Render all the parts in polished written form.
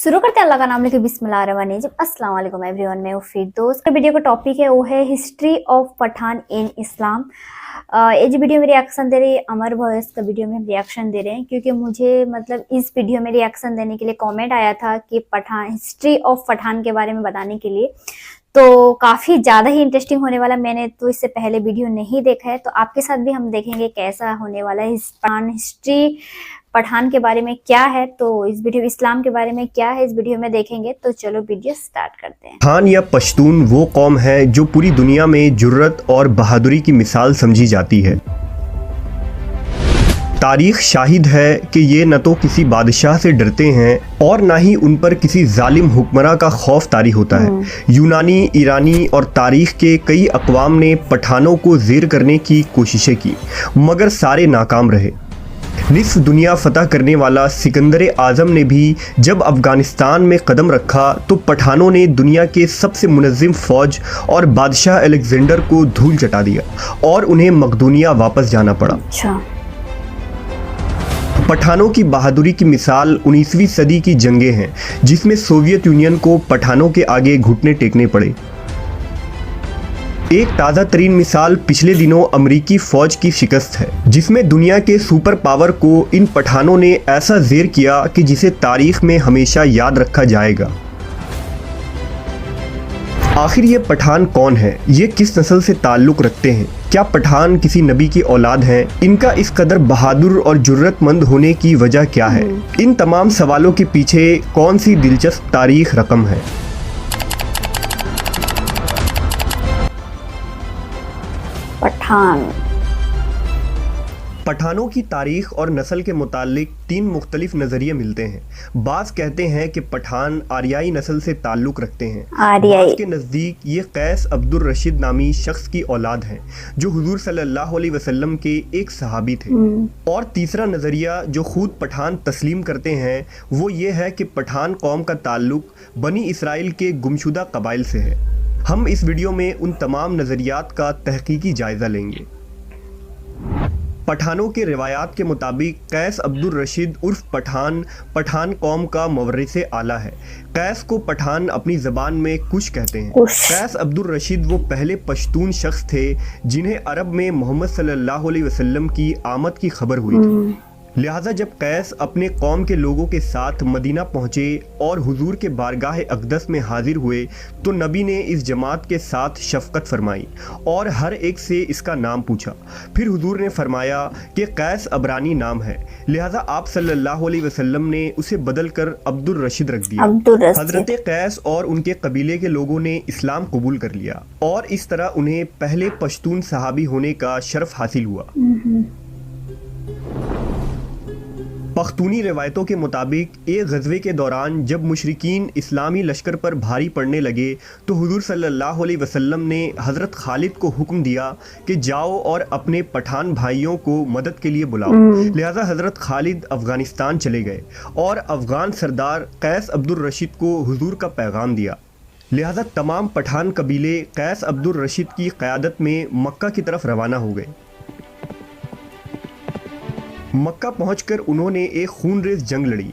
शुरू करते हैं अल्लाह का नाम लेके बिस्मिल्लाहिर्रहमानिर्रहीम। अस्सलाम वालेकुम एवरीवन, मैं हूँ फिरदौस। का वीडियो का टॉपिक है हिस्ट्री ऑफ पठान इन इस्लाम। ये जो वीडियो में रिएक्शन दे रही है अमर वॉइस का वीडियो में हम रिएक्शन दे रहे हैं क्योंकि मुझे इस वीडियो में रिएक्शन देने के लिए कमेंट आया था कि पठान हिस्ट्री ऑफ पठान के बारे में बताने के लिए, तो काफी ज्यादा ही इंटरेस्टिंग होने वाला। मैंने तो इससे पहले वीडियो नहीं देखा है, तो आपके साथ भी हम देखेंगे कैसा होने वाला है। हिस्ट्री पठान के बारे में क्या है, तो इस वीडियो इस्लाम के बारे में क्या है इस वीडियो में देखेंगे। तो चलो वीडियो स्टार्ट करते हैं। पठान या पश्तून वो कौम है जो पूरी दुनिया में जुर्रत और बहादुरी की मिसाल समझी जाती है। तारीख शाहिद है कि ये न तो किसी बादशाह से डरते हैं और ना ही उन पर किसी जालिम हुक्मरां का खौफ तारी होता है। यूनानी, ईरानी और तारीख के कई अक़वाम ने पठानों को ज़ेर करने की कोशिशें की, मगर सारे नाकाम रहे। निस्फ दुनिया फतह करने वाला सिकंदर आज़म ने भी जब अफ़गानिस्तान में कदम रखा तो पठानों ने दुनिया के सबसे मुनज़्ज़िम फ़ौज और बादशाह अलेक्जेंडर को धूल चटा दिया और उन्हें मकदूनिया वापस जाना पड़ा। पठानों की बहादुरी की मिसाल 19वीं सदी की जंगें हैं, जिसमें सोवियत यूनियन को पठानों के आगे घुटने टेकने पड़े। एक ताज़ा तरीन मिसाल पिछले दिनों अमरीकी फ़ौज की शिकस्त है, जिसमें दुनिया के सुपर पावर को इन पठानों ने ऐसा ज़ेर किया कि जिसे तारीख़ में हमेशा याद रखा जाएगा। आखिर ये पठान कौन है? ये किस नस्ल से ताल्लुक़ रखते हैं? क्या पठान किसी नबी की औलाद हैं? इनका इस कदर बहादुर और जुर्रतमंद होने की वजह क्या है? इन तमाम सवालों के पीछे कौन सी दिलचस्प तारीख़ रकम है? पठानों की तारीख और नस्ल के मुतालिक तीन मुख्तलिफ नज़रिए मिलते हैं। बाज़ कहते हैं कि पठान आर्याई नस्ल से ताल्लुक़ रखते हैं। बाज़ के नज़दीक ये कैस अब्दुर रशीद नामी शख्स की औलाद हैं, जो हुजूर सल्लल्लाहु अलैहि वसल्लम के एक सहाबी थे। और तीसरा नज़रिया जो खुद पठान तस्लीम करते हैं वो ये है कि पठान कौम का ताल्लुक़ बनी इसराइल के गुमशुदा कबाइल से है। हम इस वीडियो में उन तमाम नज़रियात का तहकीकी जायज़ा लेंगे। पठानों के रिवायात के मुताबिक कैस अब्दुर रशीद उर्फ पठान कौम का मवर्रिसे आला है। कैस को पठान अपनी ज़बान में कुश कहते हैं। कैस अब्दुर रशीद वो पहले पश्तून शख्स थे जिन्हें अरब में मोहम्मद सल्लल्लाहु अलैहि वसल्लम की आमद की खबर हुई थी। लिहाजा जब कैस अपने कौम के लोगों के साथ मदीना पहुँचे और हुजूर के बारगाह अक़दस में हाजिर हुए तो नबी ने इस जमात के साथ शफ़क़त फरमाई और हर एक से इसका नाम पूछा। फिर हुजूर ने फरमाया कि कैस अबरानी नाम है, लिहाजा आप सल्लल्लाहु अलैहि वसल्लम ने उसे बदल कर अब्दुर रशीद रख दिया। हज़रत कैस और उनके कबीले के लोगों ने इस्लाम कबूल कर लिया और इस तरह उन्हें पहले पश्तून सहाबी होने का शर्फ हासिल हुआ। पख्तूनी रिवायतों के मुताबिक एक ग़ज़वे के दौरान जब मुशरिकीन इस्लामी लश्कर पर भारी पड़ने लगे तो हुज़ूर सल्लल्लाहु अलैहि वसल्लम ने हज़रत खालिद को हुक्म दिया कि जाओ और अपने पठान भाइयों को मदद के लिए बुलाओ। लिहाजा हज़रत खालिद अफ़गानिस्तान चले गए और अफ़गान सरदार कैस अब्दुर रशीद को हुज़ूर का पैगाम दिया। लिहाजा तमाम पठान कबीले कैस अब्दुर रशीद की क़यादत में मक्का की तरफ रवाना हो गए। मक्का पहुंचकर उन्होंने एक खूनरेज़ जंग लड़ी।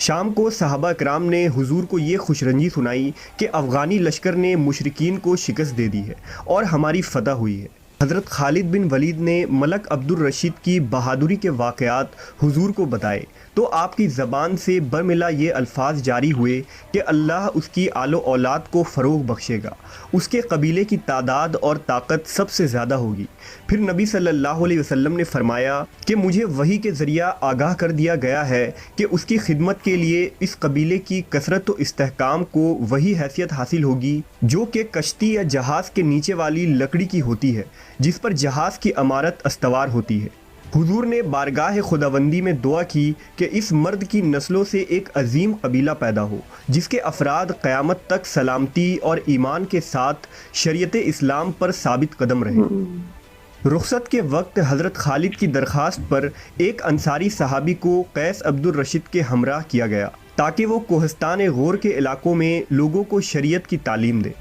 शाम को सहाबा कराम ने हुजूर को ये खुशरंजी सुनाई कि अफ़गानी लश्कर ने मुशरिकीन को शिकस्त दे दी है और हमारी फतह हुई है। हज़रत खालिद बिन वलीद ने मलक अब्दुर रशीद की बहादुरी के वाक़यात हुजूर को बताए तो आपकी ज़बान से बरमिला ये अल्फाज जारी हुए कि अल्लाह उसकी आलो औलाद को फ़रोग़ बख्शेगा, उसके कबीले की तादाद और ताकत सबसे ज़्यादा होगी। फिर नबी सल्लल्लाहु अलैहि वसल्लम ने फरमाया कि मुझे वही के ज़रिया आगाह कर दिया गया है कि उसकी खिदमत के लिए इस कबीले की कसरत व इस्तेहकाम को वही हैसियत हासिल होगी जो कि कश्ती या जहाज़ के नीचे वाली लकड़ी की होती है, जिस पर जहाज़ की अमारत अस्तवार होती है। हुजूर ने बारगाह खुदावंदी में दुआ की कि इस मर्द की नस्लों से एक अजीम कबीला पैदा हो जिसके अफराद क़यामत तक सलामती और ईमान के साथ शरीयत इस्लाम पर साबित कदम रहे। रुखसत के वक्त हज़रत खालिद की दरख्वास्त पर एक अंसारी सहाबी को कैस अब्दुर रशीद के हमरा किया गया ताकि वो कोहस्तान गौर के इलाकों में लोगों को शरीयत की तालीम दे।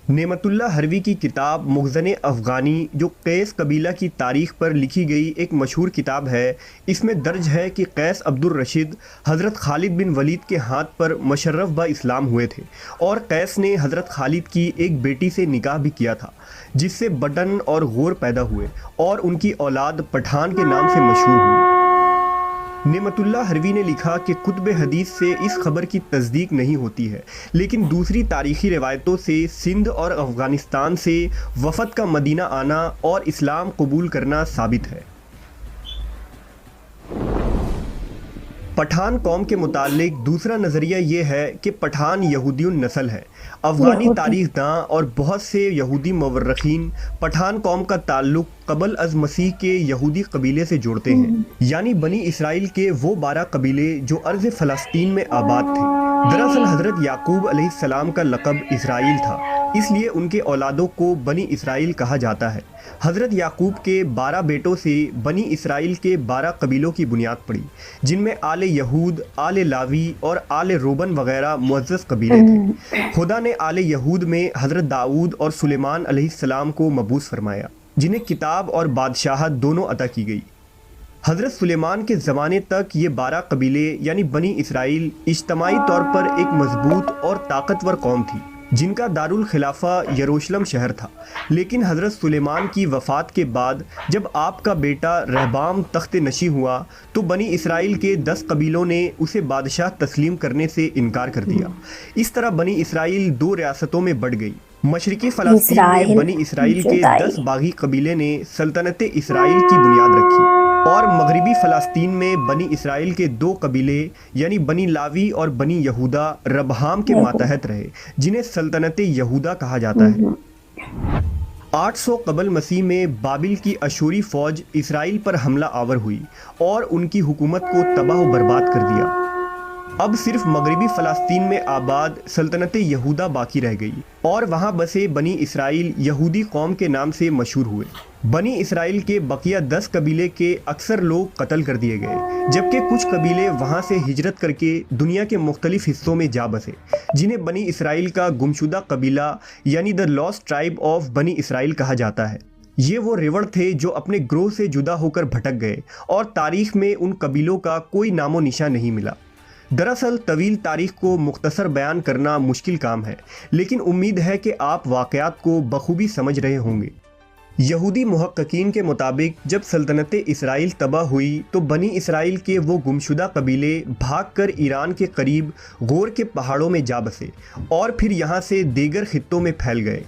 नेमतुल्लाह हरवी की किताब मुग़ज़न अफ़गानी, जो कैस कबीला की तारीख़ पर लिखी गई एक मशहूर किताब है, इसमें दर्ज है कि कैस अब्दुल रशीद हज़रत खालिद बिन वलीद के हाथ पर मशर्रफ ब इस्लाम हुए थे और कैस ने हज़रत खालिद की एक बेटी से निकाह भी किया था, जिससे बटन और गौर पैदा हुए और उनकी औलाद पठान के नाम से मशहूर हुई। नेमतुल्लाह हरवी ने लिखा कि कुतुब हदीस से इस खबर की तस्दीक नहीं होती है, लेकिन दूसरी तारीख़ी रिवायतों से सिंध और अफ़गानिस्तान से वफ़द का मदीना आना और इस्लाम कबूल करना साबित है। पठान कौम के मुतालिक दूसरा नज़रिया ये है कि पठान यहूदियुन नस्ल है। अफ़गानी तारीख़दां और बहुत से यहूदी मवर्रखीन पठान कौम का ताल्लुक़ क़बल अज़ मसीह के यहूदी कबीले से जोड़ते हैं, यानी बनी इसराइल के वो 12 कबीले जो अर्ज़ फ़लस्तीन में आबाद थे। दरअसल हज़रत याकूब अलैहिस्सलाम का लक़ब इसराइल था, इसलिए उनके औलादों को बनी इसराइल कहा जाता है। हज़रत याकूब के 12 बेटों से बनी इसराइल के 12 कबीलों की बुनियाद पड़ी, जिनमें आले यहूद, आले लावी और आले रोबन वगैरह मुअज़्ज़ज़ कबीले थे। खुदा ने आले यहूद में हज़रत दाऊद और सुलेमान अलैहिस्सलाम को मबूस फरमाया, जिन्हें किताब और बादशाहत दोनों अता की गई। हज़रत सुलेमान के ज़माने तक ये 12 कबीले यानी बनी इसराइल इज्तमाई तौर पर एक मजबूत और ताकतवर कौम थी, जिनका दारुल खिलाफा यरूशलेम शहर था। लेकिन हज़रत सुलेमान की वफ़ात के बाद जब आपका बेटा रहबाम तख्त नशी हुआ तो बनी इसराइल के 10 कबीलों ने उसे बादशाह तस्लीम करने से इनकार कर दिया। इस तरह बनी इसराइल 2 रियासतों में बढ़ गई। मशरिकी फ़लस्तीन में बनी इसराइल के 10 बागी कबीले ने सल्तनत इसराइल की बुनियाद रखी और मगरिबी फ़लस्तीन में बनी इसराइल के 2 कबीले यानी बनी लावी और बनी यहूदा रबहाम के मातहत रहे, जिन्हें सल्तनत यहूदा कहा जाता है। 800 कबल मसीह में बाबिल की अशूरी फ़ौज इसराइल पर हमला आवर हुई और उनकी हुकूमत को तबाह व बर्बाद कर दिया। अब सिर्फ मगरिबी फ़लस्तीन में आबाद सल्तनत यहूदा बाकी रह गई और वहाँ बसे बनी इसराइल यहूदी कौम के नाम से मशहूर हुए। बनी इसराइल के बकिया 10 कबीले के अक्सर लोग कत्ल कर दिए गए, जबकि कुछ कबीले वहाँ से हिजरत करके दुनिया के मुख्तलिफ हिस्सों में जा बसे, जिन्हें बनी इसराइल का गुमशुदा कबीला यानी द लॉस्ट ट्राइब ऑफ बनी इसराइल कहा जाता है। ये वो रेवड़ थे जो अपने ग्रोह से जुदा होकर भटक गए और तारीख़ में उन कबीलों का कोई नामो निशान नहीं मिला। दरअसल तवील तारीख़ को मुख्तसर बयान करना मुश्किल काम है, लेकिन उम्मीद है कि आप वाक़यात को बखूबी समझ रहे होंगे। यहूदी मुहक्किकीन के मुताबिक जब सल्तनत इसराइल तबाह हुई तो बनी इसराइल के वो गुमशुदा कबीले भागकर ईरान के करीब गौर के पहाड़ों में जा बसे और फिर यहाँ से दीगर खित्तों में फैल गए।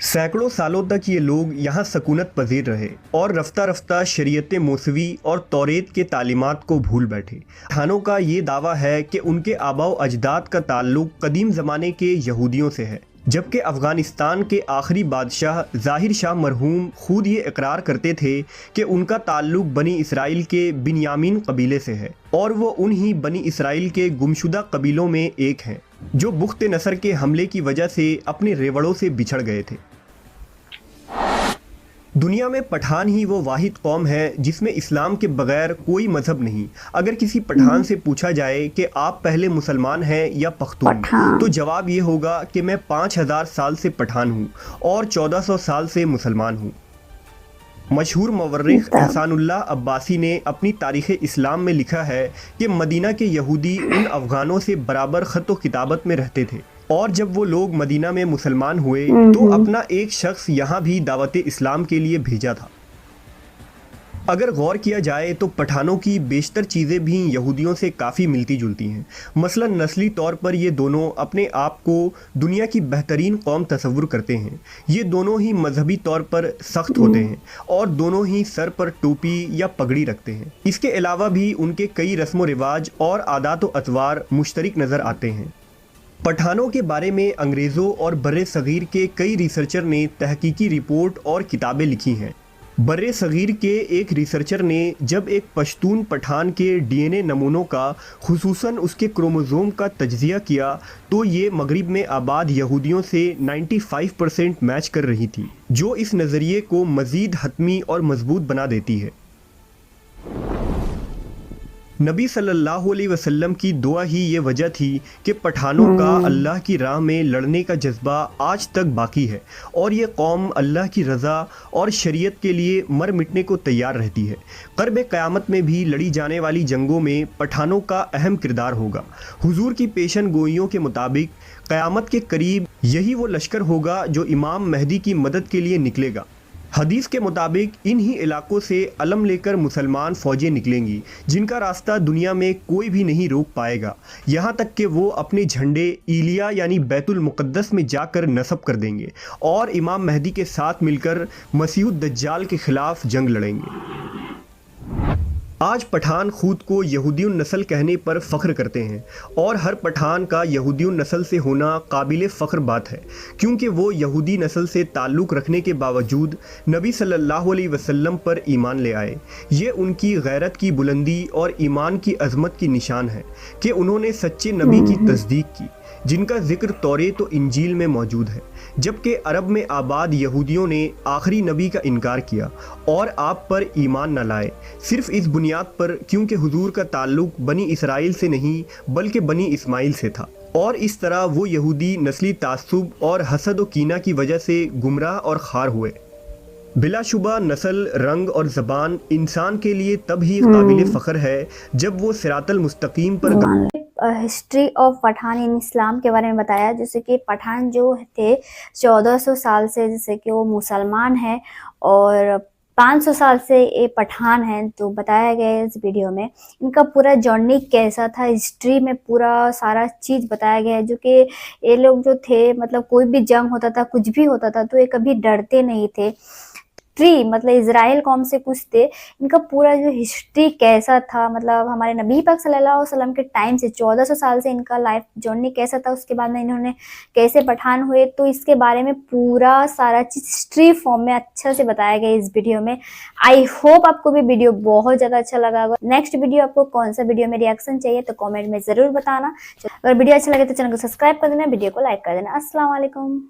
सैकड़ों सालों तक ये लोग यहाँ सकूनत पजीर रहे और रफ्ता रफ्ता शरीयत मूसवी और तौरेत के तालीमात को भूल बैठे। पठानों का ये दावा है कि उनके आबाओ अजदाद का ताल्लुक कदीम ज़माने के यहूदियों से है, जबकि अफ़गानिस्तान के आखिरी बादशाह ज़ाहिर शाह मरहूम खुद ये इकरार करते थे कि उनका ताल्लुक बनी इसराइल के बिन्यामीन कबीले से है और वो उन्हीं बनी इसराइल के गुमशुदा कबीलों में एक हैं, जो बुख्त नसर के हमले की वजह से अपने रेवड़ों से बिछड़ गए थे। दुनिया में पठान ही वो वाहिद कौम है जिसमें इस्लाम के बगैर कोई मज़हब नहीं। अगर किसी पठान से पूछा जाए कि आप पहले मुसलमान हैं या पख्तून, तो जवाब ये होगा कि मैं 5000 साल से पठान हूँ और 1400 साल से मुसलमान हूँ। मशहूर मवर्रिख एहसानुल्लाह अब्बासी ने अपनी तारीख़ इस्लाम में लिखा है कि मदीना के यहूदी उन अफ़गानों से बराबर ख़त व किताबत में रहते थे और जब वो लोग मदीना में मुसलमान हुए तो अपना एक शख्स यहाँ भी दावत इस्लाम के लिए भेजा था। अगर गौर किया जाए तो पठानों की बेशतर चीज़ें भी यहूदियों से काफ़ी मिलती जुलती हैं। मसलन नस्ली तौर पर ये दोनों अपने आप को दुनिया की बेहतरीन कौम तस्वुर करते हैं। ये दोनों ही मजहबी तौर पर सख्त होते हैं और दोनों ही सर पर टोपी या पगड़ी रखते हैं। इसके अलावा भी उनके कई रस्म व रिवाज और आदात व अतवार मुश्तरक नज़र आते हैं। पठानों के बारे में अंग्रेज़ों और बर्रे सग़ीर के कई रिसर्चर ने तहकीकी रिपोर्ट और किताबें लिखी हैं। बर्रे सग़ीर के एक रिसर्चर ने जब एक पश्तून पठान के डीएनए नमूनों का खुसूसन उसके क्रोमोज़ोम का तज्ज़िया किया तो ये मगरिब में आबाद यहूदियों से 95% मैच कर रही थी, जो इस नज़रिए को मज़ीद हतमी और मजबूत बना देती है। नबी सल्लल्लाहु अलैहि वसल्लम की दुआ ही ये वजह थी कि पठानों का अल्लाह की राह में लड़ने का जज्बा आज तक बाकी है और ये कौम अल्लाह की रज़ा और शरीयत के लिए मर मिटने को तैयार रहती है। क़र्ब क़यामत में भी लड़ी जाने वाली जंगों में पठानों का अहम किरदार होगा। हुजूर की पेशन गोइयों के मुताबिक क़यामत के करीब यही वो लश्कर होगा जो इमाम महदी की मदद के लिए निकलेगा। हदीस के मुताबिक इन्हीं इलाकों से अलम लेकर मुसलमान फ़ौजें निकलेंगी जिनका रास्ता दुनिया में कोई भी नहीं रोक पाएगा, यहाँ तक कि वो अपने झंडे ईलिया यानी बैतुल मुक़द्दस में जाकर नस्ब कर देंगे और इमाम महदी के साथ मिलकर मसीहुद दज्जाल के ख़िलाफ़ जंग लड़ेंगे। आज पठान खुद को यहूदियुन नस्ल कहने पर फ़ख्र करते हैं और हर पठान का यहूदियुन नस्ल से होना काबिल फ़ख्र बात है, क्योंकि वो यहूदी नस्ल से ताल्लुक़ रखने के बावजूद नबी सल्लल्लाहु अलैहि वसल्लम पर ईमान ले आए। ये उनकी गैरत की बुलंदी और ईमान की अज़मत की निशान है कि उन्होंने सच्चे नबी की तस्दीक की, जिनका ज़िक्र तौरेत और इंजील में मौजूद है, जबकि अरब में आबाद यहूदियों ने आखिरी नबी का इनकार किया और आप पर ईमान न लाए, सिर्फ इस बुनियाद पर क्योंकि हुजूर का ताल्लुक़ बनी इसराइल से नहीं बल्कि बनी इस्माइल से था। और इस तरह वो यहूदी नस्ली तासुब और हसद व कीना की वजह से गुमराह और खार हुए। बिलाशुबा नस्ल, रंग और ज़बान इंसान के लिए तब ही काबिल फ़ख्र है जब वो सिरातल मुस्तकीम पर हिस्ट्री ऑफ पठान इन इस्लाम के बारे में बताया, जैसे कि पठान जो थे 1400 साल से जैसे कि वो मुसलमान है और 500 साल से ये पठान हैं। तो बताया गया है इस वीडियो में इनका पूरा जर्नी कैसा था, हिस्ट्री में पूरा सारा चीज़ बताया गया है। जो कि ये लोग जो थे मतलब कोई भी जंग होता था, कुछ भी होता था तो ये कभी डरते नहीं थे। मतलब इजराइल कौम से कुछ थे, इनका पूरा जो हिस्ट्री कैसा था, मतलब हमारे नबी पाक सल्लल्लाहु अलैहि वसल्लम के टाइम से 1400 साल से इनका लाइफ जर्नी कैसा था, उसके बाद में इन्होंने कैसे पठान हुए, तो इसके बारे में पूरा सारा चीज़ हिस्ट्री फॉर्म में अच्छा से बताया गया इस वीडियो में। आई होप आपको भी वीडियो बहुत ज़्यादा अच्छा लगा होगा। नेक्स्ट वीडियो आपको कौन सा वीडियो में रिएक्शन चाहिए तो कॉमेंट में ज़रूर बताना। अगर वीडियो अच्छा लगे तो चैनल को सब्सक्राइब कर देना, वीडियो को लाइक कर देना। अस्सलाम वालेकुम।